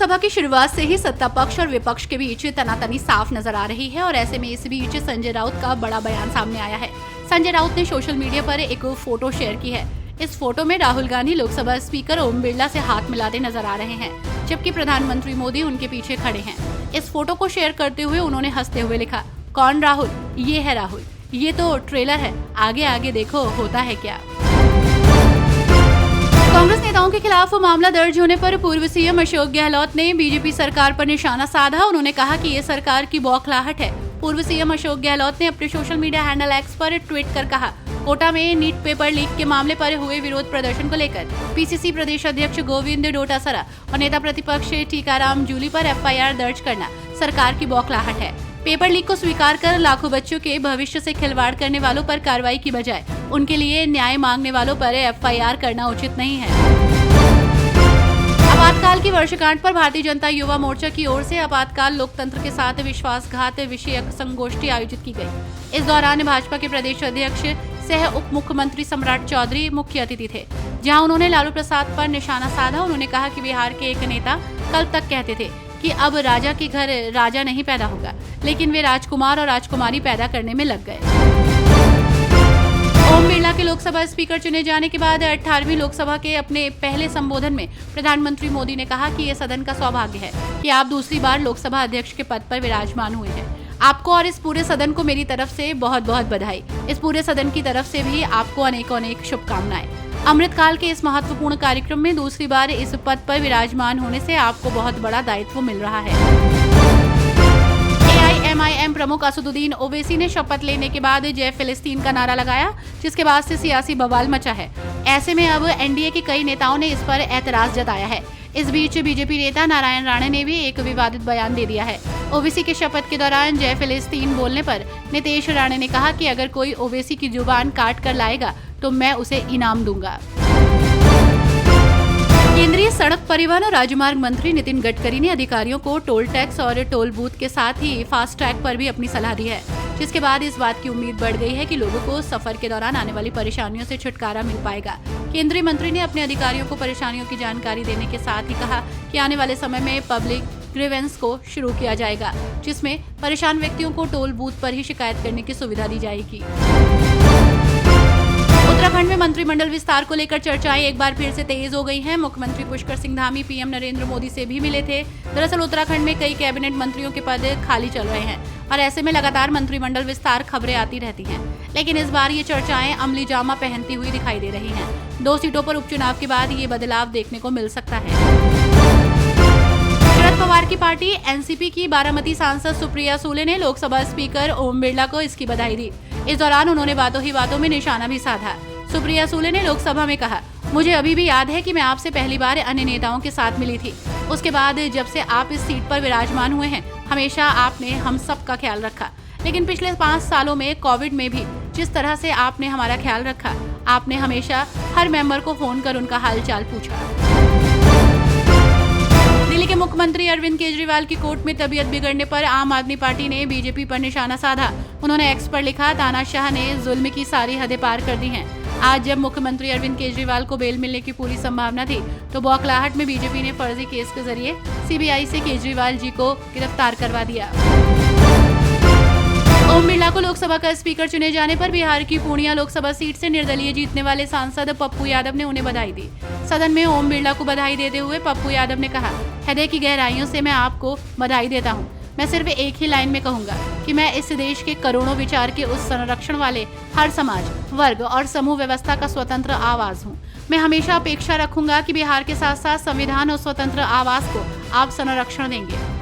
लोकसभा की शुरुआत से ही सत्ता पक्ष और विपक्ष के बीच तनातनी साफ नजर आ रही है और ऐसे में इस बीच संजय राउत का बड़ा बयान सामने आया है। संजय राउत ने सोशल मीडिया पर एक फोटो शेयर की है। इस फोटो में राहुल गांधी लोकसभा स्पीकर ओम बिरला से हाथ मिलाते नजर आ रहे हैं, जबकि प्रधानमंत्री मोदी उनके पीछे खड़े हैं। इस फोटो को शेयर करते हुए उन्होंने हंसते हुए लिखा, कौन राहुल? ये है राहुल, ये तो ट्रेलर है, आगे आगे देखो होता है क्या। कांग्रेस नेताओं के खिलाफ मामला दर्ज होने पर पूर्व सीएम अशोक गहलोत ने बीजेपी सरकार पर निशाना साधा। उन्होंने कहा कि ये सरकार की बौखलाहट है। पूर्व सीएम अशोक गहलोत ने अपने सोशल मीडिया हैंडल एक्स पर ट्वीट कर कहा, कोटा में नीट पेपर लीक के मामले पर हुए विरोध प्रदर्शन को लेकर पीसीसी प्रदेश अध्यक्ष गोविंद डोटासरा और नेता प्रतिपक्ष टीकाराम जूली पर एफआईआर दर्ज करना सरकार की बौखलाहट है। पेपर लीक को स्वीकार कर लाखों बच्चों के भविष्य से खिलवाड़ करने वालों पर कार्रवाई की बजाय उनके लिए न्याय मांगने वालों पर एफआईआर करना उचित नहीं है। आपातकाल की वर्षगांठ पर भारतीय जनता युवा मोर्चा की ओर से आपातकाल लोकतंत्र के साथ विश्वासघात विषयक संगोष्ठी आयोजित की गई। इस दौरान भाजपा के प्रदेश अध्यक्ष सह उप मुख्यमंत्री सम्राट चौधरी मुख्य अतिथि थे, जहां उन्होंने लालू प्रसाद पर निशाना साधा। उन्होंने कहा कि बिहार के एक नेता कल तक कहते थे कि अब राजा के घर राजा नहीं पैदा होगा, लेकिन वे राजकुमार और राजकुमारी पैदा करने में लग गए। ओम बिरला के लोकसभा स्पीकर चुने जाने के बाद 18वीं लोकसभा के अपने पहले संबोधन में प्रधानमंत्री मोदी ने कहा कि यह सदन का सौभाग्य है कि आप दूसरी बार लोकसभा अध्यक्ष के पद पर विराजमान हुए हैं। आपको और इस पूरे सदन को मेरी तरफ से बहुत बहुत बधाई। इस पूरे सदन की तरफ से भी आपको अनेक शुभकामनाएं। अमृतकाल के इस महत्वपूर्ण कार्यक्रम में दूसरी बार इस पद पर विराजमान होने से आपको बहुत बड़ा दायित्व मिल रहा है। एआईएमआईएम प्रमुख असदुद्दीन ओवैसी ने शपथ लेने के बाद जय फिलिस्तीन का नारा लगाया, जिसके बाद से सियासी बवाल मचा है। ऐसे में अब एनडीए के कई नेताओं ने इस पर ऐतराज जताया है। इस बीच बीजेपी नेता नारायण राणे ने भी एक विवादित बयान दे दिया है। ओवैसी के शपथ के दौरान जय फिलिस्तीन बोलने पर नीतीश राणे ने कहा कि अगर कोई ओवैसी की जुबान काट कर लाएगा तो मैं उसे इनाम दूंगा। केंद्रीय सड़क परिवहन और राजमार्ग मंत्री नितिन गडकरी ने अधिकारियों को टोल टैक्स और टोल बूथ के साथ ही फास्ट ट्रैग पर भी अपनी सलाह दी है, जिसके बाद इस बात की उम्मीद बढ़ गई है कि लोगों को सफर के दौरान आने वाली परेशानियों से छुटकारा मिल पाएगा। केंद्रीय मंत्री ने अपने अधिकारियों को परेशानियों की जानकारी देने के साथ ही कहा कि आने वाले समय में पब्लिक ग्रीवेंस को शुरू किया जाएगा, जिसमें परेशान व्यक्तियों को टोल बूथ पर ही शिकायत करने की सुविधा दी जाएगी। उत्तराखंड में मंत्रिमंडल विस्तार को लेकर चर्चाएं एक बार फिर से तेज हो गई हैं। मुख्यमंत्री पुष्कर सिंह धामी पीएम नरेंद्र मोदी से भी मिले थे। दरअसल उत्तराखंड में कई कैबिनेट मंत्रियों के पद खाली चल रहे हैं और ऐसे में लगातार मंत्रिमंडल विस्तार खबरें आती रहती हैं, लेकिन इस बार ये चर्चाएं अमली जामा पहनती हुई दिखाई दे रही हैं। 2 सीटों पर उपचुनाव के बाद ये बदलाव देखने को मिल सकता है। शरद पवार की पार्टी एनसीपी की बारामती सांसद सुप्रिया सूले ने लोकसभा स्पीकर ओम बिरला को इसकी बधाई दी। इस दौरान उन्होंने बातों ही बातों में निशाना भी साधा। सुप्रिया सूले ने लोकसभा में कहा, मुझे अभी भी याद है कि मैं आपसे पहली बार अन्य नेताओं के साथ मिली थी। उसके बाद जब से आप इस सीट पर विराजमान हुए हैं, हमेशा आपने हम सब का ख्याल रखा। लेकिन पिछले 5 सालों में कोविड में भी जिस तरह से आपने हमारा ख्याल रखा, आपने हमेशा हर मेंबर को फोन कर उनका हालचाल पूछा। दिल्ली के मुख्यमंत्री अरविंद केजरीवाल की कोर्ट में तबीयत बिगड़ने पर आम आदमी पार्टी ने बीजेपी पर निशाना साधा। उन्होंने एक्स पर लिखा, तानाशाह ने जुल्म की सारी हदें पार कर दी हैं। आज जब मुख्यमंत्री अरविंद केजरीवाल को बेल मिलने की पूरी संभावना थी, तो बौखलाहट में बीजेपी ने फर्जी केस के जरिए सीबीआई से केजरीवाल जी को गिरफ्तार करवा दिया। ओम बिरला को लोकसभा का स्पीकर चुने जाने पर बिहार की पूर्णिया लोकसभा सीट से निर्दलीय जीतने वाले सांसद पप्पू यादव ने उन्हें बधाई दी। सदन में ओम बिरला को बधाई देते हुए पप्पू यादव ने कहा, हृदय की गहराइयों से मैं आपको बधाई देता हूं। मैं सिर्फ एक ही लाइन में कहूंगा कि मैं इस देश के करोड़ों विचार के उस संरक्षण वाले हर समाज, वर्ग और समूह व्यवस्था का स्वतंत्र आवाज हूं। मैं हमेशा अपेक्षा रखूंगा कि बिहार के साथ साथ संविधान और स्वतंत्र आवाज को आप संरक्षण देंगे।